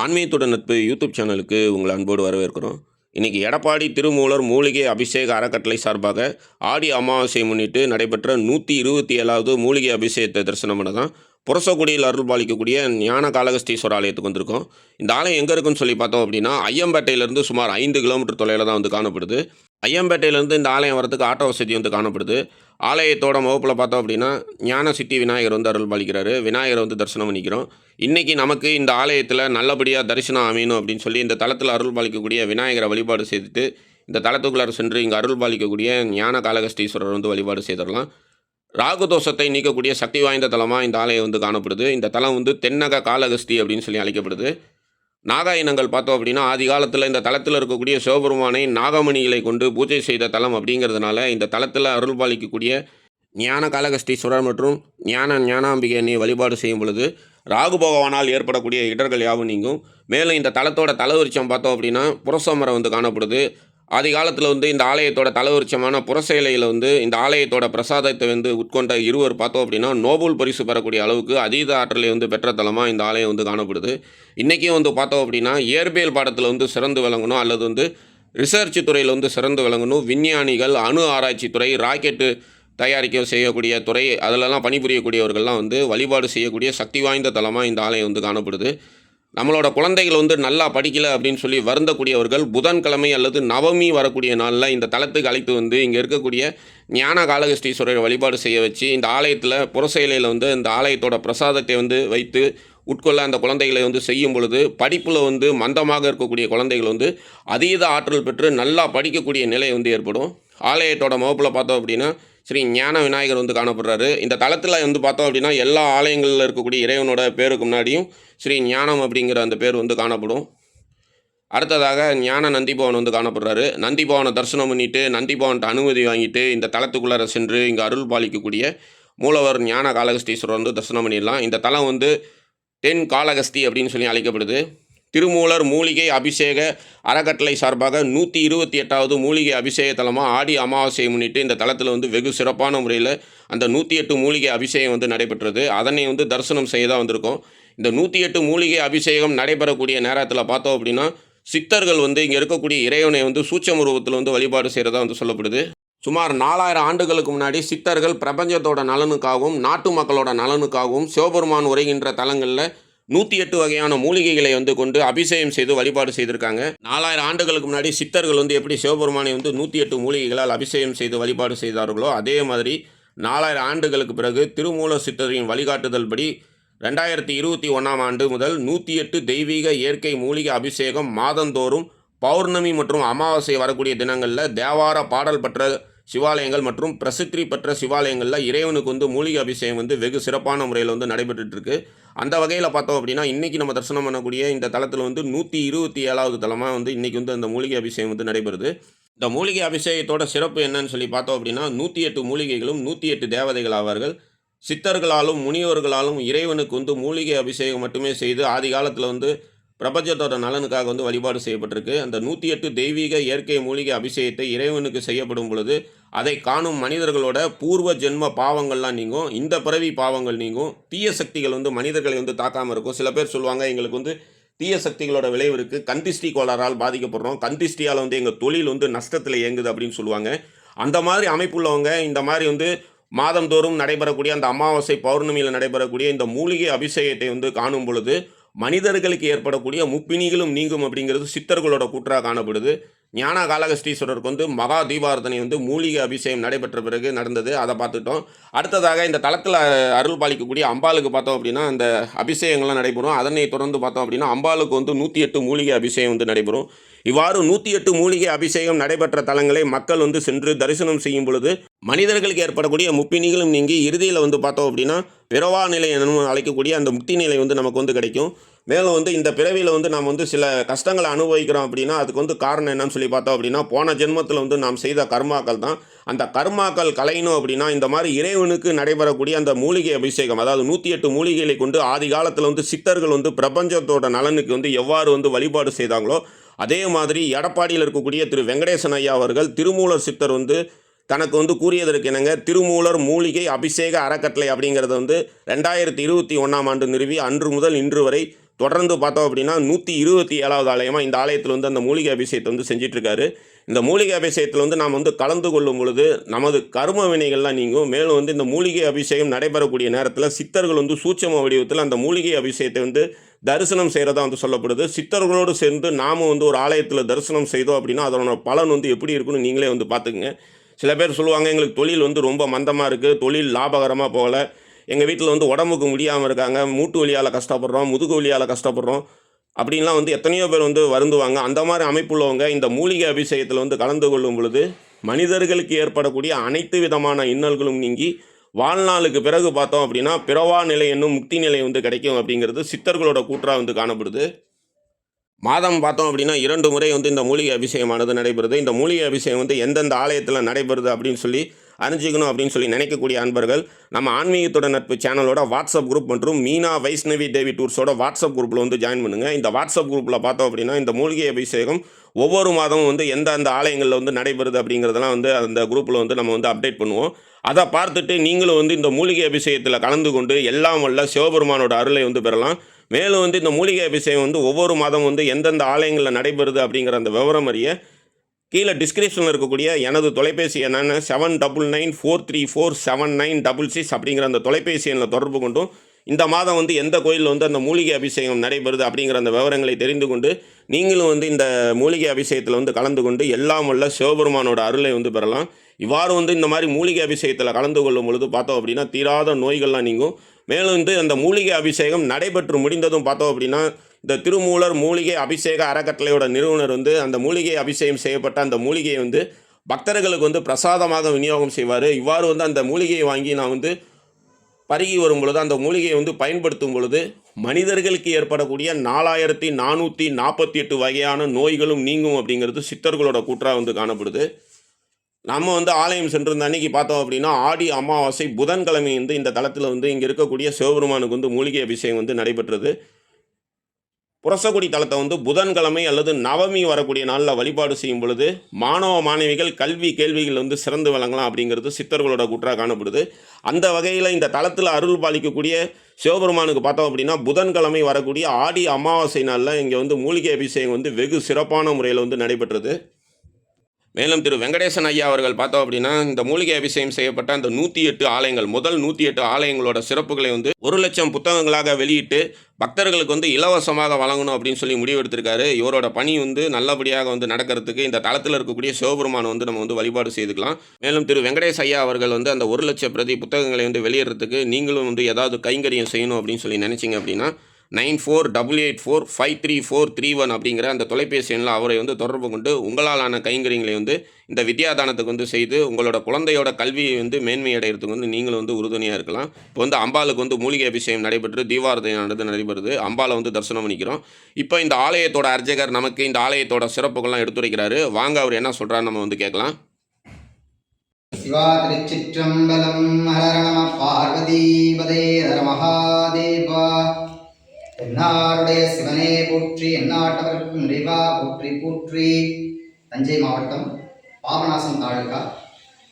ஆன்மீகத்துடன் நட்பு யூடியூப் சேனலுக்கு உங்களை அன்போடு வரவேற்கிறோம். இன்னைக்கு எடப்பாடி திருமூலர் மூலிகை அபிஷேக அறக்கட்டளை சார்பாக ஆடி அமாவாசையை முன்னிட்டு நடைபெற்ற 127வது மூலிகை அபிஷேகத்தை தரிசனம் பண்ண தான் புரசக்குடியில் அருள் பாலிக்கக்கூடிய ஞான காளகஸ்தீஸ்வரர் ஆலயத்துக்கு வந்திருக்கோம். இந்த ஆலயம் எங்கே இருக்குன்னு சொல்லி பார்த்தோம் அப்படின்னா, ஐயம்பேட்டையிலேருந்து சுமார் 5 கிலோமீட்டர் தொலைவில் தான் வந்து காணப்படுது. ஐயம்பேட்டையிலேருந்து இந்த ஆலயம் வரதுக்கு ஆட்டோ வசதி வந்து காணப்படுது. ஆலயத்தோட முகப்பில் பார்த்தோம் அப்படின்னா, ஞான சித்தி விநாயகர் வந்து அருள் பாலிக்கிறாரு. விநாயகரை வந்து தரிசனம் பண்ணிக்கிறோம். இன்றைக்கி நமக்கு இந்த ஆலயத்தில் நல்லபடியாக தரிசனம் அமையணும் அப்படின்னு சொல்லி இந்த தலத்தில் அருள் பாலிக்கக்கூடிய விநாயகரை வழிபாடு செய்துட்டு இந்த தலத்துக்குள்ளார சென்று இங்கே அருள் பாலிக்கக்கூடிய ஞான காளகஸ்தீஸ்வரர் வந்து வழிபாடு செய்திடலாம். ராகு தோஷத்தை நீக்கக்கூடிய சக்தி வாய்ந்த தலமாக இந்த ஆலயம் வந்து காணப்படுது. இந்த தலம் வந்து தென்னக காளகஸ்தி அப்படின்னு சொல்லி அழைக்கப்படுது. நாகாயினங்கள் பார்த்தோம் அப்படின்னா, ஆதி காலத்தில் இந்த தலத்தில் இருக்கக்கூடிய சிவபெருமானை நாகமணிகளை கொண்டு பூஜை செய்த தலம் அப்படிங்கிறதுனால இந்த தலத்தில் அருள் பாலிக்கக்கூடிய ஞான காளகஸ்தீஸ்வரர் மற்றும் ஞானாம்பிகை அன்னியை வழிபாடு செய்யும் பொழுது ராகு பகவானால் ஏற்படக்கூடிய இடர்கள் யாவும் நீங்கும். மேலும் இந்த தலத்தோட தலவிருச்சம் பார்த்தோம் அப்படின்னா புரச மரம் வந்து காணப்படுது. ஆதி காலத்தில் வந்து இந்த ஆலயத்தோட தலவிருச்சமான புரச இலையில் வந்து இந்த ஆலயத்தோட பிரசாதத்தை வந்து உட்கொண்ட இருவர் பார்த்தோம் அப்படின்னா நோபல் பரிசு பெறக்கூடிய அளவுக்கு அதீத ஆற்றலை வந்து பெற்ற தலமாக இந்த ஆலயம் வந்து காணப்படுது. இன்றைக்கும் வந்து பார்த்தோம் அப்படின்னா இயற்பியல் பாடத்தில் வந்து சிறந்து விளங்கணும், அல்லது வந்து ரிசர்ச் துறையில் வந்து சிறந்து விளங்கணும், விஞ்ஞானிகள், அணு ஆராய்ச்சி துறை, ராக்கெட்டு தயாரிக்க செய்யக்கூடிய துறை, அதிலெல்லாம் பணிபுரியக்கூடியவர்கள்லாம் வந்து வழிபாடு செய்யக்கூடிய சக்தி வாய்ந்த தலமாக இந்த ஆலயம் வந்து காணப்படுது. நம்மளோட குழந்தைகள் வந்து நல்லா படிக்கலை அப்படின்னு சொல்லி வருந்தக்கூடியவர்கள் புதன்கிழமை அல்லது நவமி வரக்கூடிய நாளில் இந்த தலத்துக்கு அழைத்து வந்து இங்கே இருக்கக்கூடிய ஞான காளகஸ்தீஸ்வரரை வழிபாடு செய்ய வச்சு இந்த ஆலயத்தில் புரசையிலையில் வந்து இந்த ஆலயத்தோட பிரசாதத்தை வந்து வைத்து உட்கொள்ள அந்த குழந்தைகளை வந்து செய்யும் பொழுது படிப்பில் வந்து மந்தமாக இருக்கக்கூடிய குழந்தைகள் வந்து அதீத ஆற்றல் பெற்று நல்லா படிக்கக்கூடிய நிலை வந்து ஏற்படும். ஆலயத்தோட முகப்பில் பார்த்தோம் அப்படின்னா ஸ்ரீ ஞான விநாயகர் வந்து காணப்படுறாரு. இந்த தலத்தில் வந்து பார்த்தோம் அப்படின்னா எல்லா ஆலயங்களில் இருக்கக்கூடிய இறைவனோட பேருக்கு முன்னாடியும் ஸ்ரீ ஞானம் அப்படிங்கிற அந்த பேர் வந்து காணப்படும். அடுத்ததாக ஞான நந்திபவன் வந்து காணப்படுறாரு. நந்திபவனை தரிசனம் பண்ணிவிட்டு நந்திபவன்கிட்ட அனுமதி வாங்கிட்டு இந்த தலத்துக்குள்ளார சென்று இங்கே அருள் பாலிக்கக்கூடிய மூலவர் ஞான காளகஸ்தீஸ்வரர் வந்து தரிசனம் பண்ணிடலாம். இந்த தலம் வந்து தென் காளகஸ்தி அப்படின்னு சொல்லி அழைக்கப்படுது. திருமூலர் மூலிகை அபிஷேக அறக்கட்டளை சார்பாக 128வது மூலிகை அபிஷேக தலமாக ஆடி அமாவாசையை முன்னிட்டு இந்த தலத்தில் வந்து வெகு சிறப்பான முறையில் அந்த 108 மூலிகை அபிஷேகம் வந்து நடைபெற்றது. அதனை வந்து தரிசனம் செய்ய தான் வந்திருக்கோம். இந்த 108 மூலிகை அபிஷேகம் நடைபெறக்கூடிய நேரத்தில் பார்த்தோம் அப்படின்னா சித்தர்கள் வந்து இங்கே இருக்கக்கூடிய இறைவனை வந்து சூட்சம ரூபத்தில் வந்து வழிபாடு செய்கிறதா வந்து சொல்லப்படுது. சுமார் 4000 ஆண்டுகளுக்கு முன்னாடி சித்தர்கள் பிரபஞ்சத்தோட நலனுக்காகவும் நாட்டு மக்களோட நலனுக்காகவும் சிவபெருமான் உரைகின்ற தலங்களில் 108 வகையான மூலிகைகளை வந்து கொண்டு அபிஷேகம் செய்து வழிபாடு செய்திருக்காங்க. 4000 ஆண்டுகளுக்கு முன்னாடி சித்தர்கள் வந்து எப்படி சிவபெருமானை வந்து 108 மூலிகைகளால் அபிஷேகம் செய்து வழிபாடு செய்தார்களோ அதே மாதிரி 4000 ஆண்டுகளுக்கு பிறகு திருமூல சித்தரின் வழிகாட்டுதல் படி 2021ஆம் ஆண்டு முதல் 108 தெய்வீக இயற்கை மூலிகை அபிஷேகம் மாதந்தோறும் பௌர்ணமி மற்றும் அமாவாசை வரக்கூடிய தினங்களில் தேவார பாடல் பெற்ற சிவாலயங்கள் மற்றும் பிரசித்தி பெற்ற சிவாலயங்களில் இறைவனுக்கு வந்து மூலிகை அபிஷேகம் வந்து வெகு சிறப்பான முறையில் வந்து நடைபெற்றுருக்கு. அந்த வகையில் பார்த்தோம் அப்படின்னா இன்றைக்கி நம்ம தரிசனம் பண்ணக்கூடிய இந்த தலத்தில் வந்து 127வது தலமாக வந்து இன்றைக்கி வந்து அந்த மூலிகை அபிஷேகம் வந்து நடைபெறுது. இந்த மூலிகை அபிஷேகத்தோட சிறப்பு என்னன்னு சொல்லி பார்த்தோம் அப்படின்னா 108 மூலிகைகளும் 108 தேவதைகள் ஆவார்கள். சித்தர்களாலும் முனிவர்களாலும் இறைவனுக்கு வந்து மூலிகை அபிஷேகம் மட்டுமே செய்து ஆதி காலத்தில் வந்து பிரபஞ்சத்தோட நலனுக்காக வந்து வழிபாடு செய்யப்பட்டிருக்கு. அந்த 108 தெய்வீக இயற்கை மூலிகை அபிஷேகத்தை இறைவனுக்கு செய்யப்படும் பொழுது அதை காணும் மனிதர்களோட பூர்வ ஜென்ம பாவங்கள்லாம் நீங்கும், இந்த பிறவி பாவங்கள் நீங்கும், தீய சக்திகள் வந்து மனிதர்களை வந்து தாக்காமல் இருக்கும். சில பேர் சொல்லுவாங்க, எங்களுக்கு வந்து தீய சக்திகளோட விளைவு இருக்குது, கந்திஷ்டி கோளாறால் பாதிக்கப்படுறோம், கந்திஷ்டியால் வந்து எங்கள் தொழில் வந்து நஷ்டத்தில் இயங்குது அப்படின்னு சொல்லுவாங்க. அந்த மாதிரி அமைப்புள்ளவங்க இந்த மாதிரி வந்து மாதந்தோறும் நடைபெறக்கூடிய அந்த அமாவாசை பௌர்ணமியில் நடைபெறக்கூடிய இந்த மூலிகை அபிஷேகத்தை வந்து காணும் பொழுது மனிதர்களுக்கு ஏற்படக்கூடிய முப்பிணிகளும் நீங்கும் அப்படிங்கிறது சித்தர்களோட கூற்றாக காணப்படுது. ஞான காளகஸ்தீஸ்வரருக்கு வந்து மகா தீபாரதனை வந்து மூலிகை அபிஷேகம் நடைபெற்ற பிறகு நடந்தது, அதை பார்த்துட்டோம். அடுத்ததாக இந்த தலத்தில் அருள் பாலிக்கக்கூடிய அம்பாளுக்கு பார்த்தோம் அப்படின்னா அந்த அபிஷேகங்கள்லாம் நடைபெறும். அதனை தொடர்ந்து பார்த்தோம் அப்படின்னா அம்பாளுக்கு வந்து 108 மூலிகை அபிஷேகம் வந்து நடைபெறும். இவ்வாறு 108 மூலிகை அபிஷேகம் நடைபெற்ற தலங்களை மக்கள் வந்து சென்று தரிசனம் செய்யும் பொழுது மனிதர்களுக்கு ஏற்படக்கூடிய முப்பிணிகளும் நீங்கி இறுதியில் வந்து பார்த்தோம் அப்படின்னா பிறவா நிலை என அழைக்கக்கூடிய அந்த முக்தி நிலை வந்து நமக்கு வந்து கிடைக்கும். மேலும் வந்து இந்த பிறவியில் வந்து நாம் வந்து சில கஷ்டங்களை அனுபவிக்கிறோம் அப்படின்னா அதுக்கு வந்து காரணம் என்னன்னு சொல்லி பார்த்தோம் அப்படின்னா போன ஜென்மத்தில் வந்து நாம் செய்த கர்மாக்கள் தான். அந்த கர்மாக்கள் கலையணும் அப்படின்னா இந்த மாதிரி இறைவனுக்கு நடைபெறக்கூடிய அந்த மூலிகை அபிஷேகம், அதாவது 108 மூலிகைகளை கொண்டு ஆதி காலத்தில் வந்து சித்தர்கள் வந்து பிரபஞ்சத்தோட நலனுக்கு வந்து எவ்வாறு வந்து வழிபாடு செய்தாங்களோ அதே மாதிரி எடப்பாடியில் இருக்கக்கூடிய திரு வெங்கடேசன் ஐயா அவர்கள் திருமூலர் சித்தர் வந்து தனக்கு வந்து கூறியதற்கு என்னங்க திருமூலர் மூலிகை அபிஷேக அறக்கட்டளை அப்படிங்கிறத வந்து 2021ஆம் ஆண்டு நிறுவி அன்று முதல் இன்று வரை தொடர்ந்து பார்த்தோம் அப்படின்னா 127வது ஆலயமாக இந்த ஆலயத்தில் வந்து அந்த மூலிகை அபிஷேகத்தை வந்து செஞ்சிட்ருக்காரு. இந்த மூலிகை அபிஷேகத்தில் வந்து நாம் வந்து கலந்து கொள்ளும் பொழுது நமது கர்ம வினைகள்லாம் நீங்கும். மேலும் வந்து இந்த மூலிகை அபிஷேகம் நடைபெறக்கூடிய நேரத்தில் சித்தர்கள் வந்து சூட்சம வடிவத்தில் அந்த மூலிகை அபிஷேகத்தை வந்து தரிசனம் செய்கிறதா வந்து சொல்லப்படுது. சித்தர்களோடு சேர்ந்து நாம் வந்து ஒரு ஆலயத்தில் தரிசனம் செய்தோம் அப்படின்னா அதனோட பலன் வந்து எப்படி இருக்குன்னு நீங்களே வந்து பார்த்துக்குங்க. சில பேர் சொல்லுவாங்க, எங்களுக்கு தொழில் வந்து ரொம்ப மந்தமாக இருக்குது, தொழில் லாபகரமாக போகலை, எங்கள் வீட்டில் வந்து உடம்புக்கு முடியாமல் இருக்காங்க, மூட்டு வலியால் கஷ்டப்படுறோம், முதுகு வலியால் கஷ்டப்படுறோம் அப்படின்லாம் வந்து எத்தனையோ பேர் வந்து வருந்துவாங்க. அந்த மாதிரி அமைப்புள்ளவங்க இந்த மூலிகை அபிஷேகத்தில் வந்து கலந்து கொள்ளும் பொழுது மனிதர்களுக்கு ஏற்படக்கூடிய அனைத்து விதமான இன்னல்களும் நீங்கி வாழ்நாளுக்கு பிறகு பார்த்தோம் அப்படின்னா பிறவா நிலை என்னும் முக்தி நிலை வந்து கிடைக்கும் அப்படிங்கிறது சித்தர்களோட கூற்றாக வந்து காணப்படுது. மாதம் பார்த்தோம் அப்படின்னா 2 முறை வந்து இந்த மூலிகை அபிஷேகமானது நடைபெறுது. இந்த மூலிகை அபிஷேகம் வந்து எந்தெந்த ஆலயத்தில் நடைபெறுது அப்படின்னு சொல்லி அறிஞ்சிக்கணும் அப்படின்னு சொல்லி நினைக்கக்கூடிய அன்பர்கள் நம்ம ஆன்மீகத்தோட நட்பு சேனலோட வாட்ஸ்அப் குரூப் மற்றும் மீனா வைஷ்ணவி தேவி டூர்ஸோட வாட்ஸ்அப் குரூப்பில் வந்து ஜாயின் பண்ணுங்கள். இந்த வாட்ஸ்அப் குரூப்பில் பார்த்தோம் அப்படின்னா இந்த மூலிகை அபிஷேகம் ஒவ்வொரு மாதமும் வந்து எந்தெந்த ஆலயங்களில் வந்து நடைபெறுது அப்படிங்கிறதெல்லாம் வந்து அந்த குரூப்பில் வந்து நம்ம வந்து அப்டேட் பண்ணுவோம். அதை பார்த்துட்டு நீங்களும் வந்து இந்த மூலிகை அபிஷேகத்தில் கலந்து கொண்டு எல்லாம் வல்ல சிவபெருமானோட அருளை வந்து பெறலாம். மேலும் வந்து இந்த மூலிகை அபிஷேகம் வந்து ஒவ்வொரு மாதம் வந்து எந்தெந்த ஆலயங்களில் நடைபெறுது அப்படிங்கிற அந்த விவரம் அறிய கீழே டிஸ்கிரிப்ஷனில் இருக்கக்கூடிய எனது தொலைபேசி எண்ணான 7994347966 அப்படிங்கிற அந்த தொலைபேசி எண்ணில் தொடர்பு கொண்டும் இந்த மாதம் வந்து எந்த கோயிலில் வந்து அந்த மூலிகை அபிஷேகம் நடைபெறுது அப்படிங்கிற அந்த விவரங்களை தெரிந்து கொண்டு நீங்களும் வந்து இந்த மூலிகை அபிஷேகத்தில் வந்து கலந்து கொண்டு எல்லாம் வல்ல சிவபெருமானோட அருளை வந்து பெறலாம். இவ்வாறு வந்து இந்த மாதிரி மூலிகை அபிஷேகத்தில் கலந்து கொள்ளும் பொழுது பார்த்தோம் அப்படின்னா தீராத நோய்கள்லாம் நீங்கும். மேலும் வந்து அந்த மூலிகை அபிஷேகம் நடைபெற்று முடிந்ததும் பார்த்தோம் அப்படின்னா இந்த திருமூலர் மூலிகை அபிஷேக அறக்கட்டளையோட நிறுவனர் வந்து அந்த மூலிகை அபிஷேகம் செய்யப்பட்ட அந்த மூலிகையை வந்து பக்தர்களுக்கு வந்து பிரசாதமாக விநியோகம் செய்வார். இவ்வாறு வந்து அந்த மூலிகையை வாங்கி நான் வந்து பருகி வரும் பொழுது அந்த மூலிகையை வந்து பயன்படுத்தும் பொழுது மனிதர்களுக்கு ஏற்படக்கூடிய 4448 வகையான நோய்களும் நீங்கும் அப்படிங்கிறது சித்தர்களோட கூற்றாக வந்து காணப்படுது. நம்ம வந்து ஆலயம் சென்றிருந்த அன்னைக்கு பார்த்தோம் அப்படின்னா ஆடி அமாவாசை புதன்கிழமை வந்து இந்த தளத்தில் வந்து இங்கே இருக்கக்கூடிய சிவபெருமானுக்கு வந்து மூலிகை அபிஷேகம் வந்து நடைபெற்றது. புரசக்குடி தலத்தை வந்து புதன்கிழமை அல்லது நவமி வரக்கூடிய நாளில் வழிபாடு செய்யும் பொழுது மாணவ மாணவிகள் கல்வி கேள்விகள் வந்து சிறந்து விளங்கலாம் அப்படிங்கிறது சித்தர்களோட கூற்றாக காணப்படுது. அந்த வகையில் இந்த தலத்தில் அருள் பாலிக்கக்கூடிய சிவபெருமானுக்கு பார்த்தோம் அப்படின்னா புதன்கிழமை வரக்கூடிய ஆடி அமாவாசை நாளில் இங்கே வந்து மூலிகை அபிஷேகம் வந்து வெகு சிறப்பான முறையில் வந்து நடைபெற்றது. மேலும் திரு வெங்கடேசன் ஐயா அவர்கள் பார்த்தோம் அப்படின்னா இந்த மூலிகை அபிஷேகம் செய்யப்பட்ட அந்த 108 ஆலயங்கள் முதல் 108 ஆலயங்களோட சிறப்புகளை வந்து 1,00,000 புத்தகங்களாக வெளியிட்டு பக்தர்களுக்கு வந்து இலவசமாக வழங்கணும் அப்படின்னு சொல்லி முடிவெடுத்திருக்காரு. இவரோட பணி வந்து நல்லபடியாக வந்து நடக்கிறதுக்கு இந்த தளத்தில் இருக்கக்கூடிய சிவபெருமானை வந்து நம்ம வந்து வழிபாடு செய்துக்கலாம். மேலும் திரு வெங்கடேஷ் ஐயா அவர்கள் வந்து அந்த 1,00,000 பிரதி புத்தகங்களை வந்து வெளியிடுறதுக்கு நீங்களும் வந்து ஏதாவது கைங்கரியம் செய்யணும் அப்படின்னு சொல்லி நினச்சிங்க அப்படின்னா 9488453431 அப்படிங்கிற அந்த தொலைபேசி எண்ணில் அவரை வந்து தொடர்பு கொண்டு உங்களாலான கைங்கரியங்களை வந்து இந்த வித்யாதானத்துக்கு வந்து செய்து உங்களோட குழந்தையோட கல்வியை வந்து மேன்மை அடைகிறதுக்கு வந்து நீங்களும் வந்து உறுதுணையாக இருக்கலாம். இப்போ வந்து அம்பாளுக்கு வந்து மூலிகை அபிஷேகம் நடைபெற்று தீபாரதனையானது நடைபெறுது. அம்பாலை வந்து தரிசனம் பண்ணிக்கிறோம். இப்போ இந்த ஆலயத்தோட அர்ச்சகர் நமக்கு இந்த ஆலயத்தோட சிறப்புகள்லாம் எடுத்துரைக்கிறாரு. வாங்க அவர் என்ன சொல்கிறாரு நம்ம வந்து கேட்கலாம். சிவா திருச்சிற்றம்பலம். ஹர நம பார்வதீபதே ஹர மகாதேவா. என்னாருடைய சிவனே போற்றி, எந்நாட்டவர்க்கும் இறைவா போற்றி போற்றி. தஞ்சை மாவட்டம் பாபநாசம் தாலுகா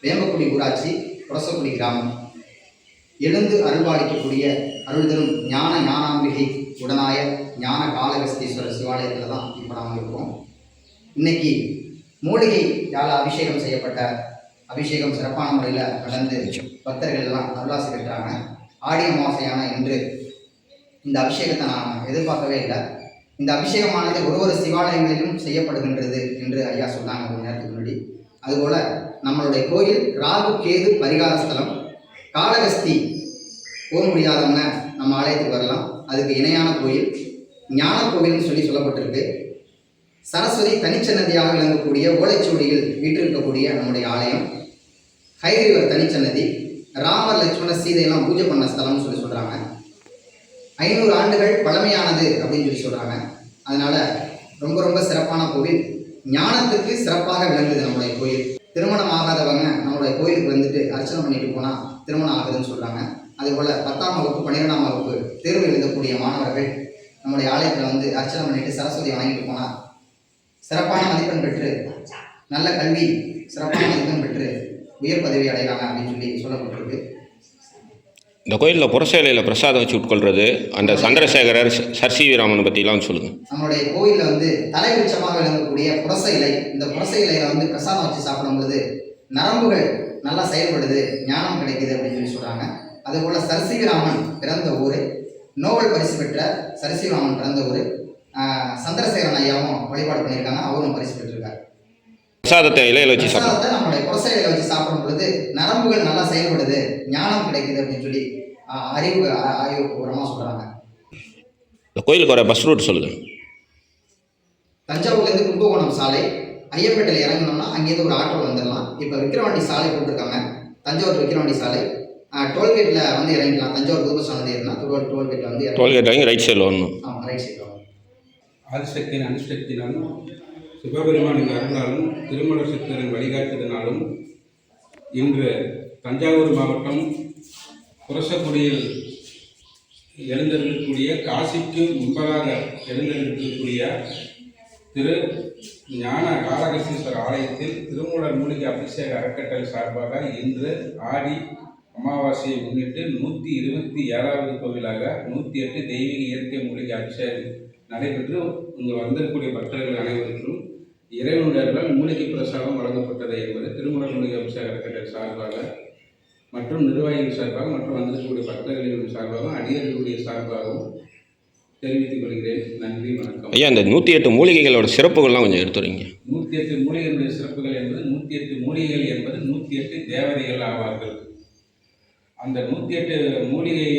வேம்பக்குடி ஊராட்சி புரசக்குடி கிராமம் எழுந்து அருள்பாலிக்கக்கூடிய அருள்தரும் ஞானாம்பிகை உடனாய ஞான காளகஸ்தீஸ்வரர் சிவாலயத்தில் தான் இப்போ நாம் இருக்கோம். இன்னைக்கு மூலிகையால் அபிஷேகம் செய்யப்பட்ட அபிஷேகம் சிறப்பான முறையில் நடந்து பக்தர்கள் எல்லாம் அருளாசி பெற்றாங்க. ஆடி அமாவாசையான இன்று இந்த அபிஷேகத்தை நான் எதிர்பார்க்கவே இல்லை. இந்த அபிஷேகமானது ஒரு சிவாலயங்களிலும் செய்யப்படுகின்றது என்று ஐயா சொன்னாங்க ஒரு நேரத்துக்கு முன்னாடி. அதுபோல் நம்மளுடைய கோயில் ராகு கேது பரிகார ஸ்தலம். காளகஸ்தி போக முடியாதவங்க நம்ம ஆலயத்துக்கு வரலாம். அதுக்கு இணையான கோயில் ஞான கோவில்னு சொல்லப்பட்டிருக்கு. சரஸ்வதி தனிச்சன்னதியாக விளங்கக்கூடிய ஓலைச்சுவடியில் வீற்றிருக்கக்கூடிய நம்முடைய ஆலயம். ஹைகிரீவர் தனிச்சன்னதி. ராமர் லட்சுமண சீதையெல்லாம் பூஜை பண்ண ஸ்தலம்னு சொல்கிறாங்க. 500 ஆண்டுகள் பழமையானது அப்படின்னு சொல்கிறாங்க. அதனால் ரொம்ப சிறப்பான கோவில். ஞானத்துக்கு சிறப்பாக விளங்குது நம்முடைய கோயில். திருமணம் ஆகாதவங்க நம்மளுடைய கோயிலுக்கு வந்துட்டு அர்ச்சனை பண்ணிட்டு போனால் திருமணம் ஆகுதுன்னு சொல்கிறாங்க. அதுபோல் 10ஆம் வகுப்பு 12ஆம் வகுப்பு தேர்வு எழுதக்கூடிய மாணவர்கள் நம்முடைய ஆலயத்தில் வந்து அர்ச்சனை பண்ணிட்டு சரஸ்வதி வணங்கிட்டு போனால் சிறப்பான மதிப்பெண் பெற்று நல்ல கல்வி சிறப்பான மதிப்பெண் பெற்று உயர் பதவி அடைகிறாங்க அப்படின்னு சொல்லி சொல்லப்பட்டிருக்கு. இந்த கோயிலில் புறசேலையில் பிரசாதம் வச்சு உட்கொள்வது அந்த சந்திரசேகரர் சர் ராமனை பற்றிலாம் சொல்லுங்கள். நம்மளுடைய கோயிலில் வந்து தலைவிருட்சமாக விளங்கக்கூடிய புரச இலை, இந்த புரச இலையில வந்து பிரசாதம் வச்சு சாப்பிடும் பொழுது நரம்புகள் நல்லா செயல்படுது, ஞானம் கிடைக்குது அப்படின்னு சொல்லி சொல்கிறாங்க. அதுபோல் சர் பிறந்த ஊர், நோபல் பரிசு பெற்ற சர் பிறந்த ஊர், சந்திரசேகரன் ஐயாவும் வழிபாடு பண்ணியிருக்காங்க, அவரும் பரிசு பெற்றிருக்காரு. பிரசாதத்தை இலையில வச்சு பிரசாதத்தை நம்மளுடைய புரச இலையில வச்சு சாப்பிடும் பொழுது நரம்புகள் நல்லா செயல்படுது, ஞானம் கிடைக்குது அப்படின்னு சொல்லி ஆய்வுபூர்வமாக சொல்கிறாங்க. இந்த கோயிலுக்கு வர பஸ் ரூட் சொல்லுங்கள். தஞ்சாவூர்லேருந்து கும்பகோணம் சாலை, ஐயப்பேட்டையில் இறங்கணும்னா அங்கேருந்து ஒரு ஆட்டோவில் வந்துடலாம். இப்போ விக்கிரவாண்டி சாலை போட்டிருக்காங்க, தஞ்சாவூர் விக்கிரவாண்டி சாலை. டோல்கேட்டில் வந்து இறங்கிக்கலாம். தஞ்சாவூர் புதுபஸ் வந்து ஏறினா டோல்கேட்டில் வந்து டோல்கேட் வாங்கி ரைட் சைடில் வரணும். ஆமாம், ரைட் சைடில் வரணும். ஆதிசக்தியின் அனுஷ்டத்தினாலும் சிவபெருமானின் அருளாலும் திருமலர் சித்தரின் வழிகாட்டுதனாலும் இன்று தஞ்சாவூர் மாவட்டம் புரசக்குடியில் எழுந்தருளக்கூடிய, காசிக்கு முன்பதாக எழுந்தருளக்கூடிய திரு ஞான காளகஸ்தீஸ்வரர் ஆலயத்தில் திருமூலர் மூலிகை அபிஷேக அறக்கட்டளை சார்பாக இன்று ஆடி அமாவாசையை முன்னிட்டு 127வது கோவிலாக 108 தெய்வீக இயற்கை மூலிகை அபிஷேகம் நடைபெற்று இங்கு வந்திருக்கக்கூடிய பக்தர்கள் அனைவருக்கும் இறைவனுடைய மூலிகை பிரசாதம் வழங்கப்பட்டது என்பது திருமூலர் மூலிகை அபிஷேக அறக்கட்டளை சார்பாக மற்றும் நிர்வாகிகள் சார்பாக மற்றும் வந்திருக்கக்கூடிய பக்தர்களின் சார்பாகவும் அடியர்களுடைய சார்பாகவும் தெரிவித்துக் கொள்கிறேன். நன்றி, வணக்கம். ஐயா, இந்த 108 மூலிகைகளோட சிறப்புகள்லாம் கொஞ்சம் எடுத்துறீங்க. 108 மூலிகைகளுடைய சிறப்புகள் என்பது 108 மூலிகைகள் என்பது 108 தேவதைகள் ஆவார்கள். அந்த 108 மூலிகை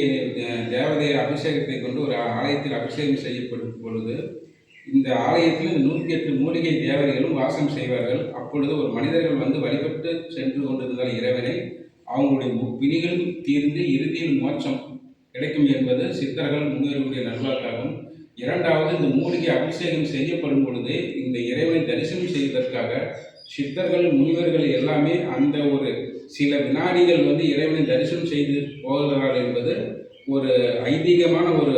தேவதை அபிஷேகத்தை கொண்டு ஒரு ஆலயத்தில் அபிஷேகம் செய்யப்படும் பொழுது இந்த ஆலயத்தில் 108 மூலிகை தேவதைகளும் வாசம் செய்வார்கள். அப்பொழுது ஒரு மனிதர்கள் வந்து வழிபட்டு சென்று கொண்டிருந்தால் இறைவனை அவங்களுடைய பிணிகள் தீர்ந்து இறுதியில் மோட்சம் கிடைக்கும் என்பது சித்தர்கள் முன்னேறக்கூடிய நல்வாக்காகும். இரண்டாவது, இந்த மூலிகை அபிஷேகம் செய்யப்படும் பொழுது இந்த இறைவனை தரிசனம் செய்வதற்காக சித்தர்கள் முனிவர்கள் எல்லாமே அந்த ஒரு சில வினாடிகள் வந்து இறைவனை தரிசனம் செய்து போகிறார்கள் என்பது ஒரு ஐதீகமான ஒரு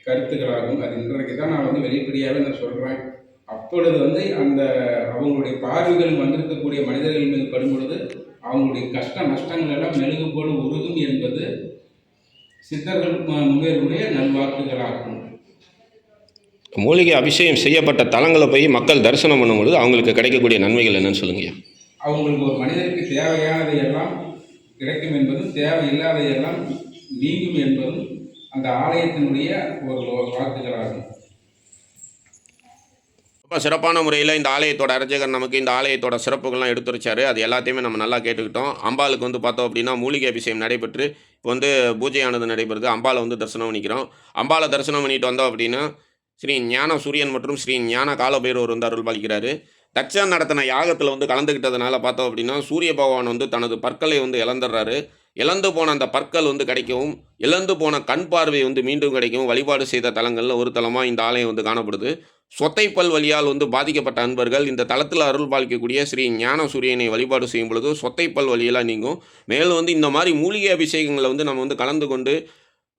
கருத்துக்களாகும். அது இன்றைக்கு தான் நான் வந்து வெளிப்படையாகவே நான் சொல்கிறேன். அப்பொழுது வந்து அந்த அவங்களுடைய பார்வைகள் வந்திருக்கக்கூடிய மனிதர்கள் மீது படும் பொழுது அவங்களுடைய கஷ்ட நஷ்டங்கள் எல்லாம் மெழுகு போல உருகும் என்பது சித்தர்கள் முன்னேறுடைய நல்வாக்குகளாகும். மூலிகை அபிஷேகம் செய்யப்பட்ட தலங்களை போய் மக்கள் தரிசனம் பண்ணும்பொழுது அவங்களுக்கு கிடைக்கக்கூடிய நன்மைகள் என்னன்னு சொல்லுங்க. அவங்களுக்கு ஒரு மனிதருக்கு தேவையானதை எல்லாம் கிடைக்கும் என்பதும் தேவையில்லாதையெல்லாம் நீங்கும் என்பதும் அந்த ஆலயத்தினுடைய ஒரு வாக்குகளாகும். ரொம்ப சிறப்பான முறையில் இந்த ஆலயத்தோட அர்ச்சகர் நமக்கு இந்த ஆலயத்தோட சிறப்புகள்லாம் எடுத்துரைச்சார். அது எல்லாத்தையுமே நம்ம நல்லா கேட்டுக்கிட்டோம். அம்பாளுக்கு வந்து பார்த்தோம் அப்படின்னா மூலிகை அபிஷேகம் நடைபெற்று இப்போ வந்து பூஜையானது நடைபெறுது. அம்பாளை வந்து தரிசனம் பண்ணிக்கிறோம். அம்பாளை தரிசனம் பண்ணிட்டு வந்தோம் அப்படின்னா ஸ்ரீ ஞான சூரியன் மற்றும் ஸ்ரீ ஞான காலபைரவர் வந்து அருள் பாலிக்கிறாரு. தட்சன் நடத்தின யாகத்தில் வந்து கலந்துக்கிட்டதுனால பார்த்தோம் அப்படின்னா சூரிய பகவான் வந்து தனது பற்களை வந்து இழந்துடுறாரு. இழந்து போன அந்த பற்கள் வந்து கிடைக்கவும், இழந்து போன கண் பார்வை வந்து மீண்டும் கிடைக்கவும் வழிபாடு செய்த தலங்களில் ஒரு தலமாக இந்த ஆலயம் வந்து காணப்படுது. சொத்தைப்பல் வலியால் வந்து பாதிக்கப்பட்ட அன்பர்கள் இந்த தலத்தில் அருள் பாலிக்கக்கூடிய ஸ்ரீ ஞான சூரியனை வழிபாடு செய்யும் பொழுது சொத்தைப்பல் வலியெல்லாம் நீங்கும். மேலும் வந்து இந்த மாதிரி மூலிகை அபிஷேகங்களை வந்து நம்ம வந்து கலந்து கொண்டு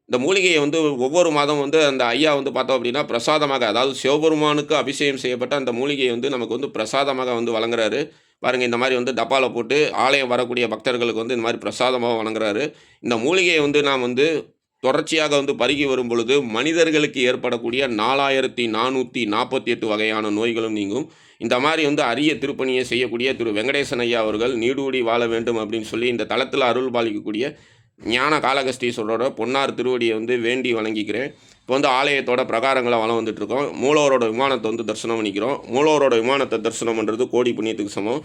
இந்த மூலிகையை வந்து ஒவ்வொரு மாதம் வந்து அந்த ஐயா வந்து பார்த்தோம் அப்படின்னா பிரசாதமாக, அதாவது சிவபெருமானுக்கு அபிஷேகம் செய்யப்பட்ட அந்த மூலிகையை வந்து நமக்கு வந்து பிரசாதமாக வந்து வழங்குறாரு. பாருங்கள், இந்த மாதிரி வந்து டப்பாவில் போட்டு ஆலயம் வரக்கூடிய பக்தர்களுக்கு வந்து இந்த மாதிரி பிரசாதமாக வழங்குறாரு. இந்த மூலிகையை வந்து நாம் வந்து தொடர்ச்சியாக வந்து பருகி வரும் பொழுது மனிதர்களுக்கு ஏற்படக்கூடிய 4448 வகையான நோய்களும் நீங்கும். இந்த மாதிரி வந்து அரிய திருப்பணியை செய்யக்கூடிய திரு வெங்கடேசன் ஐயா அவர்கள் நீடூடி வாழ வேண்டும் அப்படின்னு சொல்லி இந்த தலத்தில் அருள் பாலிக்கக்கூடிய ஞான காளகஸ்தீஸ்வரரோட பொன்னார் திருவடியை வந்து வேண்டி வணங்கிக்கிறேன். இப்போ வந்து ஆலயத்தோட பிரகாரங்களை வளம் வந்துட்டுருக்கோம். மூலவரோட விமானத்தை வந்து தரிசனம் பண்ணிக்கிறோம். மூலவரோட விமானத்தை தரிசனம் பண்ணுறது கோடி புண்ணியத்துக்கு சமம்.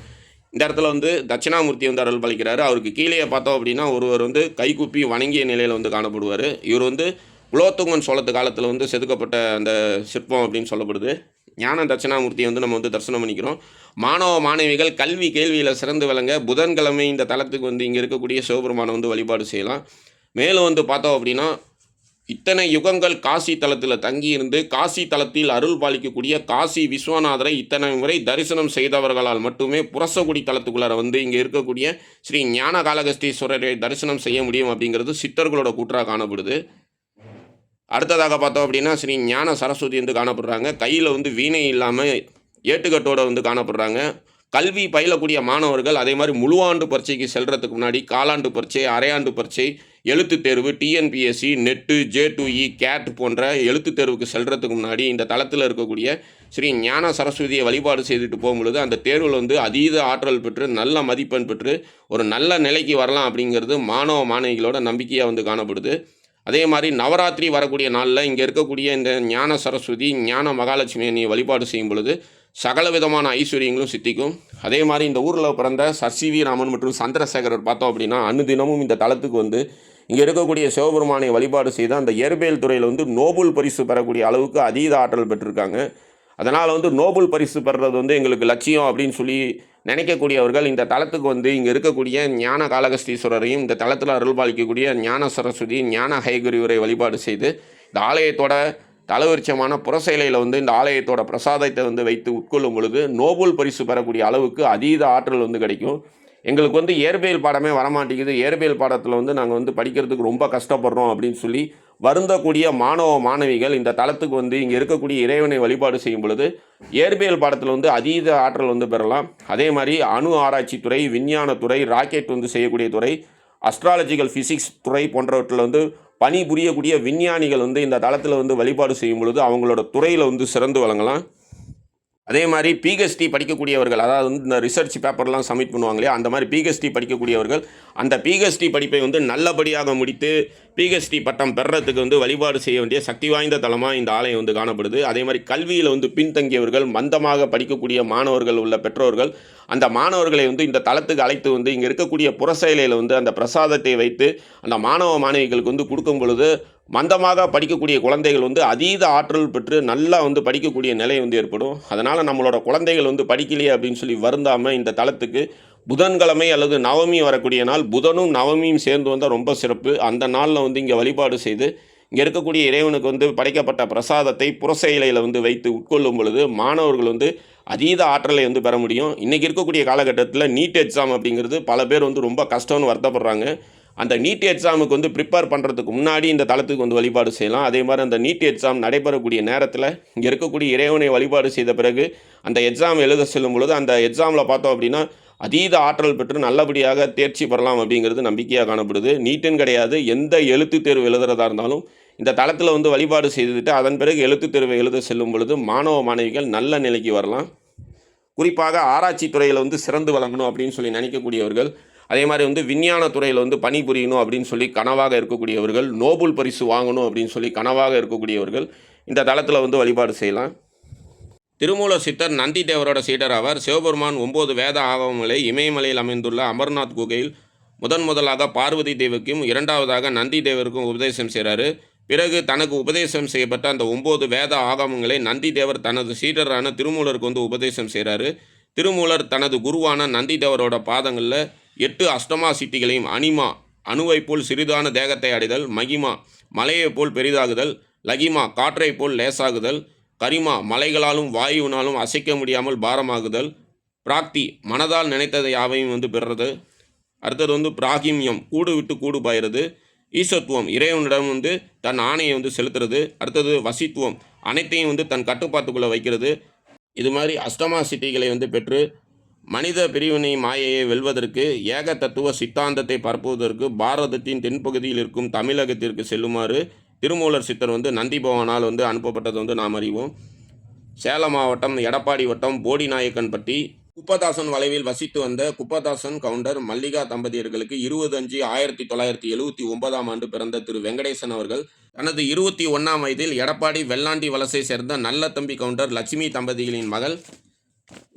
இந்த இடத்துல வந்து தட்சிணாமூர்த்தி வந்து அருள் பாலிக்கிறாரு. அவருக்கு கீழே பார்த்தோம் அப்படின்னா ஒருவர் வந்து கைகுப்பி வணங்கிய நிலையில் வந்து காணப்படுவார். இவர் வந்து குலோத்துங்கன் சோழத்து காலத்தில் வந்து செதுக்கப்பட்ட அந்த சிற்பம் அப்படின்னு சொல்லப்படுது. ஞான தட்சிணாமூர்த்தியை வந்து நம்ம வந்து தரிசனம் பண்ணிக்கிறோம். மாணவ மாணவிகள் கல்வி கேள்வியில் சிறந்து விளங்க புதன்கிழமை இந்த தலத்துக்கு வந்து இங்கே இருக்கக்கூடிய சிவபெருமானை வந்து வழிபாடு செய்யலாம். மேலும் வந்து பார்த்தோம் அப்படின்னா இத்தனை யுகங்கள் காசி தலத்தில் தங்கியிருந்து காசி தலத்தில் அருள் பாலிக்கக்கூடிய காசி விஸ்வநாதரை இத்தனை முறை தரிசனம் செய்தவர்களால் மட்டுமே புரசகுடி தலத்துக்குள்ளார வந்து இங்கே இருக்கக்கூடிய ஸ்ரீ ஞான காளகஸ்தீஸ்வரரை தரிசனம் செய்ய முடியும் அப்படிங்கிறது சித்தர்களோட கூற்றாக காணப்படுது. அடுத்ததாக பார்த்தோம் அப்படின்னா ஸ்ரீ ஞான சரஸ்வதி வந்து காணப்படுறாங்க. கையில் வந்து வீணை இல்லாமல் ஏட்டுக்கட்டோடு வந்து காணப்படுறாங்க. கல்வி பயிலக்கூடிய மாணவர்கள் அதே மாதிரி முழு ஆண்டு பரீட்சைக்கு செல்கிறதுக்கு முன்னாடி காலாண்டு பரீட்சை, அரையாண்டு பரீட்சை எழுத்துத் தேர்வு, டிஎன்பிஎஸ்சி, நெட்டு, J2E, கேட் போன்ற எழுத்துத் தேர்வுக்கு செல்றதுக்கு முன்னாடி இந்த தளத்தில் இருக்கக்கூடிய ஸ்ரீ ஞான சரஸ்வதியை வழிபாடு செய்துட்டு போகும்பொழுது அந்த தேர்வில் வந்து அதீத ஆற்றல் பெற்று நல்ல மதிப்பெண் பெற்று ஒரு நல்ல நிலைக்கு வரலாம் அப்படிங்கிறது மாணவ மாணவிகளோட நம்பிக்கையாக வந்து காணப்படுது. அதே மாதிரி நவராத்திரி வரக்கூடிய நாளில் இங்கே இருக்கக்கூடிய இந்த ஞான சரஸ்வதி, ஞான மகாலட்சுமி அன்னையை வழிபாடு செய்யும் பொழுது சகல விதமான ஐஸ்வர்யங்களும் சித்திக்கும். அதே மாதிரி இந்த ஊரில் பிறந்த சர்.சி.வி. ராமன் மற்றும் சந்திரசேகரர் பார்த்தோம் அப்படின்னா அனுதினமும் இந்த தலத்துக்கு வந்து இங்கே இருக்கக்கூடிய சிவபெருமானை வழிபாடு செய்து அந்த இயற்பியல் துறையில் வந்து நோபல் பரிசு பெறக்கூடிய அளவுக்கு அதீத ஆற்றல் பெற்றிருக்காங்க. அதனால் வந்து நோபல் பரிசு பெறுறது வந்து எங்களுக்கு லட்சியம் அப்படின்னு சொல்லி நினைக்கக்கூடியவர்கள் இந்த தலத்துக்கு வந்து இங்கே இருக்கக்கூடிய ஞான காளகஸ்தீஸ்வரரையும் இந்த தலத்தில் அருள்பாலிக்கக்கூடிய ஞான சரஸ்வதி, ஞான ஹயகிரிவரை வழிபாடு செய்து இந்த ஆலயத்தோட தலவிருட்சமான புறசேலையில் வந்து இந்த ஆலயத்தோட பிரசாதத்தை வந்து வைத்து உட்கொள்ளும் பொழுது நோபல் பரிசு பெறக்கூடிய அளவுக்கு அதீத ஆற்றல் வந்து கிடைக்கும். எங்களுக்கு வந்து இயற்பியல் பாடமே வரமாட்டேங்குது, இயற்பியல் பாடத்தில் வந்து நாங்கள் வந்து படிக்கிறதுக்கு ரொம்ப கஷ்டப்படுறோம் அப்படின்னு சொல்லி வருந்தக்கூடிய மாணவ மாணவிகள் இந்த தலத்துக்கு வந்து இங்கே இருக்கக்கூடிய இறைவனை வழிபாடு செய்யும் பொழுது இயற்பியல் பாடத்தில் வந்து அதீத ஆற்றல் வந்து பெறலாம். அதே மாதிரி அணு ஆராய்ச்சி துறை, விஞ்ஞானத்துறை, ராக்கெட் வந்து செய்யக்கூடிய துறை, அஸ்ட்ராலஜிக்கல் ஃபிசிக்ஸ் துறை போன்றவற்றில் வந்து பணிபுரியக்கூடிய விஞ்ஞானிகள் வந்து இந்த தளத்தில் வந்து வழிபாடு செய்யும் பொழுது அவங்களோட துறையில் வந்து சிறந்து விளங்கலாம். அதே மாதிரி பிஹெச்டி படிக்கக்கூடியவர்கள், அதாவது வந்து இந்த ரிசர்ச் பேப்பர்லாம் சப்மிட் பண்ணுவாங்க இல்லையா, அந்த மாதிரி பிஹெச்டி படிக்கக்கூடியவர்கள் அந்த பிஹெச்டி படிப்பை வந்து நல்லபடியாக முடித்து பிஹெச்டி பட்டம் பெறறதுக்கு வந்து வழிபாடு செய்ய வேண்டிய சக்தி வாய்ந்த தலமாக இந்த ஆலயம் வந்து காணப்படுது. அதே மாதிரி கல்வியில் வந்து பின்தங்கியவர்கள், மந்தமாக படிக்கக்கூடிய மாணவர்கள் உள்ள பெற்றோர்கள் அந்த மாணவர்களை வந்து இந்த தலத்துக்கு அழைத்து வந்து இங்கே இருக்கக்கூடிய புறசேலையில் வந்து அந்த பிரசாதத்தை வைத்து அந்த மாணவ மாணவிகளுக்கு வந்து கொடுக்கும் பொழுது மந்தமாக படிக்கக்கூடிய குழந்தைகள் வந்து அதீத ஆற்றல் பெற்று நல்லா வந்து படிக்கக்கூடிய நிலை வந்து ஏற்படும். அதனால் நம்மளோட குழந்தைகள் வந்து படிக்கலையே அப்படின்னு சொல்லி வருந்தாமல் இந்த தலத்துக்கு புதன்கிழமை அல்லது நவமி வரக்கூடிய நாள், புதனும் நவமியும் சேர்ந்து வந்தால் ரொம்ப சிறப்பு. அந்த நாளில் வந்து இங்கே வழிபாடு செய்து இங்கே இருக்கக்கூடிய இறைவனுக்கு வந்து படைக்கப்பட்ட பிரசாதத்தை புறசேலையில் வந்து வைத்து உட்கொள்ளும் பொழுது மாணவர்கள் வந்து அதீத ஆற்றலை வந்து பெற முடியும். இன்றைக்கி இருக்கக்கூடிய காலகட்டத்தில் நீட் எக்ஸாம் அப்படிங்கிறது பல பேர் வந்து ரொம்ப கஷ்டம்னு வருத்தப்படுறாங்க. அந்த நீட் எக்ஸாமுக்கு வந்து ப்ரிப்பேர் பண்ணுறதுக்கு முன்னாடி இந்த தலத்துக்கு வந்து வழிபாடு செய்யலாம். அதே மாதிரி அந்த நீட் எக்ஸாம் நடைபெறக்கூடிய நேரத்தில் இங்கே இருக்கக்கூடிய இறைவனை வழிபாடு செய்த பிறகு அந்த எக்ஸாம் எழுத செல்லும் பொழுது அந்த எக்ஸாமில் பார்த்தோம் அப்படின்னா அதீத ஆற்றல் பெற்று நல்லபடியாக தேர்ச்சி பெறலாம் அப்படிங்கிறது நம்பிக்கையாக காணப்படுது. நீட்டுன்னு கிடையாது, எந்த எழுத்துத் தேர்வு எழுதுறதா இருந்தாலும் இந்த தளத்தில் வந்து வழிபாடு செய்துவிட்டு அதன் பிறகு எழுத்துத் தேர்வை எழுத செல்லும் பொழுது மாணவ மாணவிகள் நல்ல நிலைக்கு வரலாம். குறிப்பாக ஆராய்ச்சி துறையில் வந்து சிறந்து விளங்கணும் அப்படின்னு சொல்லி நினைக்கக்கூடியவர்கள், அதே மாதிரி வந்து விஞ்ஞான துறையில் வந்து பணிபுரியணும் அப்படின்னு சொல்லி கனவாக இருக்கக்கூடியவர்கள், நோபல் பரிசு வாங்கணும் அப்படின்னு சொல்லி கனவாக இருக்கக்கூடியவர்கள் இந்த தளத்தில் வந்து வழிபாடு செய்யலாம். திருமூலர் சித்தர் நந்தி தேவரோட சீடர் ஆவார். சிவபெருமான் 9 வேத ஆகமங்களை இமயமலையில் அமைந்துள்ள அமர்நாத் குகையில் முதலாக பார்வதி தேவிக்கும் இரண்டாவதாக நந்தி தேவருக்கும் உபதேசம் செய்கிறாரு. பிறகு தனக்கு உபதேசம் செய்யப்பட்ட அந்த 9 வேத ஆகமங்களை நந்தி தேவர் தனது சீடரான திருமூலருக்கு வந்து உபதேசம் செய்கிறாரு. திருமூலர் தனது குருவான நந்தி தேவரோட பாதங்களில் 8 அஷ்டமா சித்திகளையும், அனிமா அணுவை போல் சிறிதான தேகத்தை அடைதல், மகிமா மலையைப் போல் பெரிதாகுதல், லகிமா காற்றைப் போல் லேசாகுதல், கரிமா மலைகளாலும் வாயுவினாலும் அசைக்க முடியாமல் பாரமாகுதல், பிராக்தி மனதால் நினைத்ததை யாவையும் வந்து பெறுறது, அடுத்தது வந்து பிராகிமியம் கூடு விட்டு கூடு பாயிறது, ஈசத்துவம் இறைவனிடம் வந்து தன் ஆணையை வந்து செலுத்துறது, அடுத்தது வசித்துவம் அனைத்தையும் வந்து தன் கட்டுப்பாட்டுக்குள்ளே வைக்கிறது. இது மாதிரி அஷ்டமா சித்திகளை வந்து பெற்று மனித பிரிவினை மாயையை வெல்வதற்கு, ஏக தத்துவ சித்தாந்தத்தை பரப்புவதற்கு பாரதத்தின் தென்பகுதியில் இருக்கும் தமிழகத்திற்கு செல்லுமாறு திருமூலர் சித்தர் வந்து நந்தி பகவானால் வந்து அனுப்பப்பட்டது வந்து நாம் அறிவோம். சேலம் மாவட்டம் எடப்பாடி வட்டம் போடிநாயக்கன்பட்டி குப்பதாசன் வளைவில் வசித்து வந்த குப்பதாசன் கவுண்டர் மல்லிகா தம்பதியர்களுக்கு 20/5/1979 பிறந்த திரு வெங்கடேசன் அவர்கள் தனது 21ஆம் வயதில் எடப்பாடி வெள்ளாண்டி வலசை சேர்ந்த நல்ல தம்பி கவுண்டர் லட்சுமி தம்பதிகளின் மகள்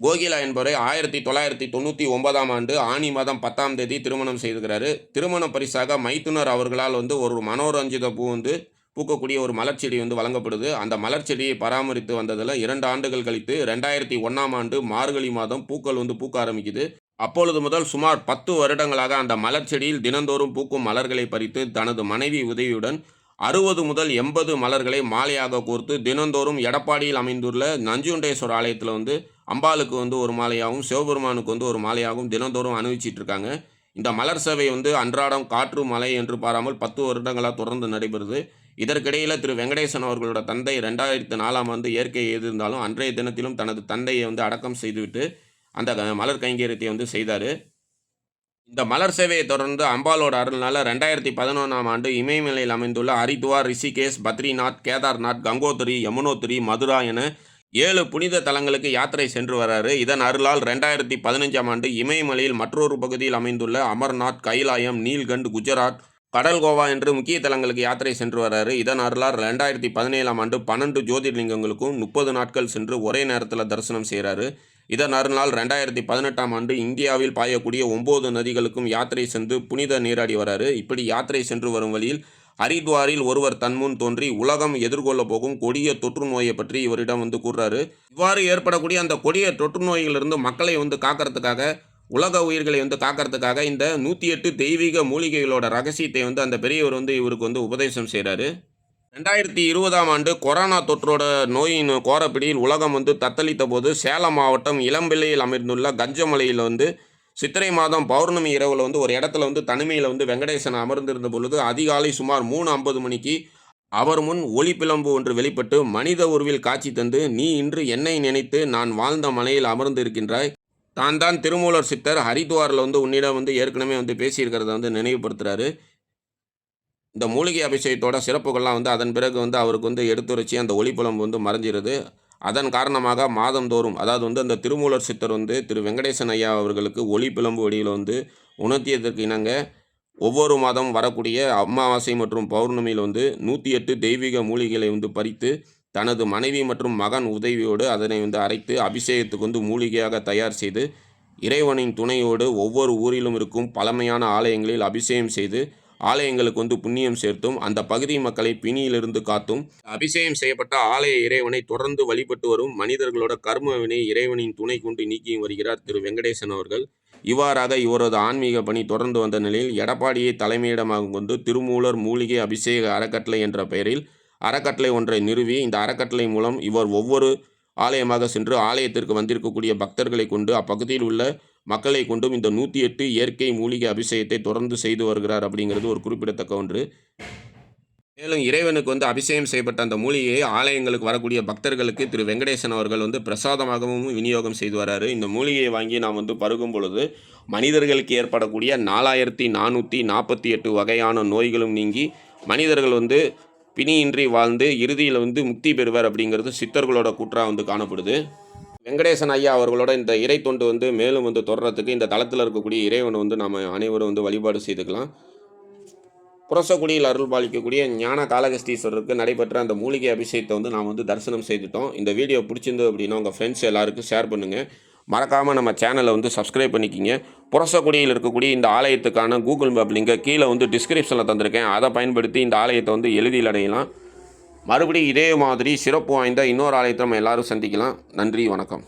கோகிலா என்பவரை 1999 ஆனி மாதம் 10ஆம் தேதி திருமணம் செய்துகிறாரு. திருமண பரிசாக மைத்துனர் அவர்களால் வந்து ஒரு மனோரஞ்சித பூ வந்து பூக்கக்கூடிய ஒரு மலர்ச்செடி வந்து வழங்கப்படுது. அந்த மலர்ச்செடியை பராமரித்து வந்ததில் 2 ஆண்டுகள் கழித்து 2001 மார்கழி மாதம் பூக்கள் வந்து பூக்க ஆரம்பிக்குது. அப்பொழுது முதல் சுமார் 10 வருடங்களாக அந்த மலர்ச்செடியில் தினந்தோறும் பூக்கும் மலர்களை பறித்து தனது மனைவி உதவியுடன் 60 முதல் 80 மலர்களை மாலையாக கோர்த்து தினந்தோறும் எடப்பாடியில் அமைந்துள்ள நஞ்சுண்டேஸ்வரர் ஆலயத்தில் வந்து அம்பாளுக்கு வந்து ஒரு மாலையாகவும் சிவபெருமானுக்கு வந்து ஒரு மாலையாகவும் தினந்தோறும் அணிவிச்சிட்டு இருக்காங்க. இந்த மலர் சேவை வந்து அன்றாடம் காற்று மழை என்று பாராமல் 10 வருடங்களாக தொடர்ந்து நடைபெறுது. இதற்கிடையில் திரு வெங்கடேசன் அவர்களோட தந்தை 2004 இயற்கை எதிர்ந்தாலும் அன்றைய தினத்திலும் தனது தந்தையை வந்து அடக்கம் செய்துவிட்டு அந்த மலர் கைங்கரியத்தை வந்து செய்தார். இந்த மலர் சேவையை தொடர்ந்து அம்பாலோட அருள்னால 2011ஆம் ஆண்டு இமயமலையில் அமைந்துள்ள ஹரித்வார், ரிஷிகேஷ், பத்ரிநாத், கேதார்நாத், கங்கோத்ரி, யமுனோத்ரி, மதுரா என 7 புனித தலங்களுக்கு யாத்திரை சென்று வராரு. இதன் அருளால் 2015ஆம் ஆண்டு இமயமலையில் மற்றொரு பகுதியில் அமைந்துள்ள அமர்நாத், கைலாயம், நீல்கண்ட், குஜராத், கடல் கோவா என்று முக்கிய தலங்களுக்கு யாத்திரை சென்று வராரு. இதன் அருளால் 2017ஆம் ஆண்டு 12 ஜோதிர்லிங்கங்களுக்கும் 30 நாட்கள் சென்று ஒரே நேரத்தில் தரிசனம் செய்கிறாரு. இதன் அருளால் 2018ஆம் ஆண்டு இந்தியாவில் பாயக்கூடிய 9 நதிகளுக்கும் யாத்திரை சென்று புனித நீராடி வராரு. இப்படி யாத்திரை சென்று வரும் வழியில் ஹரித்வாரில் ஒருவர் தன்முன் தோன்றி உலகம் எதிர்கொள்ள போகும் கொடிய தொற்று நோயை பற்றி இவரிடம் கூறுறாரு. இவ்வாறு ஏற்படக்கூடிய அந்த கொடிய தொற்று நோயிலிருந்து மக்களை காக்கிறதுக்காக, உலக உயிர்களை காக்கிறதுக்காக இந்த 108 தெய்வீக மூலிகைகளோட ரகசியத்தை அந்த பெரியவர் இவருக்கு உபதேசம் செய்கிறாரு. 2020ஆம் ஆண்டு கொரோனா தொற்றோட நோயின் கோரப்பிடியில் உலகம் தத்தளித்த போது சேலம் மாவட்டம் இளம்பிள்ளையில் அமைந்துள்ள கஞ்சமலையில் சித்திரை மாதம் பௌர்ணமி இரவில் ஒரு இடத்துல தனிமையில் வெங்கடேசன் அமர்ந்திருந்த பொழுது அதிகாலை சுமார் 3:50 மணிக்கு அவர் முன் ஒளிப்பிளம்பு ஒன்று வெளிப்பட்டு மனித உருவில் காட்சி தந்து, நீ இன்று என்னை நினைத்து நான் வாழ்ந்த மலையில் அமர்ந்து இருக்கின்றாய், தான் தான் திருமூலர் சித்தர் ஹரித்வாரில் உன்னிடம் ஏற்கனவே பேசியிருக்கிறத நினைவுபடுத்துகிறாரு. இந்த மூலிகை அபிஷேகத்தோட சிறப்புகள்லாம் அதன் பிறகு அவருக்கு எடுத்துரைச்சி அந்த ஒளிப்புலம்பு மறைஞ்சிருது. அதன் காரணமாக மாதந்தோறும், அதாவது அந்த திருமூலர் சித்தர் திரு வெங்கடேசன் ஐயா அவர்களுக்கு ஒளிப்பிளம்பு வழியில் உணர்த்தியதற்கு இணங்க ஒவ்வொரு மாதம் வரக்கூடிய அமாவாசை மற்றும் பௌர்ணமியில் 108 தெய்வீக மூலிகைகளை பறித்து தனது மனைவி மற்றும் மகன் உதவியோடு அதனை அரைத்து அபிஷேகத்துக்கு மூலிகையாக தயார் செய்து இறைவனின் துணையோடு ஒவ்வொரு ஊரிலும் இருக்கும் பழமையான ஆலயங்களில் அபிஷேகம் செய்து ஆலயங்களுக்கு புண்ணியம் சேர்த்தும் அந்த பகுதி மக்களை பிணியிலிருந்து காத்தும் அபிஷேகம் செய்யப்பட்ட ஆலய இறைவனை தொடர்ந்து வழிபட்டு வரும் மனிதர்களோட கர்மவினை இறைவனின் துணை கொண்டு நீக்கியும் வருகிறார் திரு வெங்கடேசன் அவர்கள். இவ்வாறாக இவரது ஆன்மீக பணி தொடர்ந்து வந்த நிலையில் எடப்பாடியை தலைமையிடமாக கொண்டு திருமூலர் மூலிகை அபிஷேக அறக்கட்டளை என்ற பெயரில் அறக்கட்டளை ஒன்றை நிறுவி, இந்த அறக்கட்டளை மூலம் இவர் ஒவ்வொரு ஆலயமாக சென்று ஆலயத்திற்கு வந்திருக்கக்கூடிய பக்தர்களை கொண்டு அப்பகுதியில் உள்ள மக்களை கொண்டும் இந்த 108 இயற்கை மூலிகை அபிஷேகத்தை தொடர்ந்து செய்து வருகிறார் அப்படிங்கிறது ஒரு குறிப்பிடத்தக்க ஒன்று. மேலும் இறைவனுக்கு அபிஷேகம் செய்யப்பட்ட அந்த மூலிகையை ஆலயங்களுக்கு வரக்கூடிய பக்தர்களுக்கு திரு வெங்கடேசன் அவர்கள் பிரசாதமாகவும் விநியோகம் செய்து வராரு. இந்த மூலிகையை வாங்கி நாம் பருகும் பொழுது மனிதர்களுக்கு ஏற்படக்கூடிய 4448 வகையான நோய்களும் நீங்கி மனிதர்கள் பிணியின்றி வாழ்ந்து இறுதியில் முக்தி பெறுவார் அப்படிங்கிறது சித்தர்களோட கூற்றா காணப்படுது. வெங்கடேசன் ஐயா அவர்களோட இந்த இறை தொண்டு மேலும் தொடர்றதுக்கு இந்த தளத்தில் இருக்கக்கூடிய இறைவனை நாம் அனைவரும் வழிபாடு செய்துக்கலாம். புரசக்குடியில் அருள் பாலிக்கக்கூடிய ஞான காளகஸ்தீஸ்வரருக்கு நடைபெற்ற அந்த மூலிகை அபிஷேகத்தை நாம் தரிசனம் செய்துட்டோம். இந்த வீடியோ பிடிச்சிருந்து அப்படின்னா உங்கள் ஃப்ரெண்ட்ஸ் எல்லாருக்கும் ஷேர் பண்ணுங்கள். மறக்காமல் நம்ம சேனலை சப்ஸ்கிரைப் பண்ணிக்கிங்க. புரசக்குடியில் இருக்கக்கூடிய இந்த ஆலயத்துக்கான கூகுள் மேப் லிங்கை கீழே டிஸ்கிரிப்ஷனில் தந்திருக்கேன். அதை பயன்படுத்தி இந்த ஆலயத்தை எளிதில் அடையலாம். மறுபடியும் இதே மாதிரி சிறப்பு வாய்ந்த இன்னொரு ஆலயத்தை நம்ம எல்லோரும் சந்திக்கலாம். நன்றி, வணக்கம்.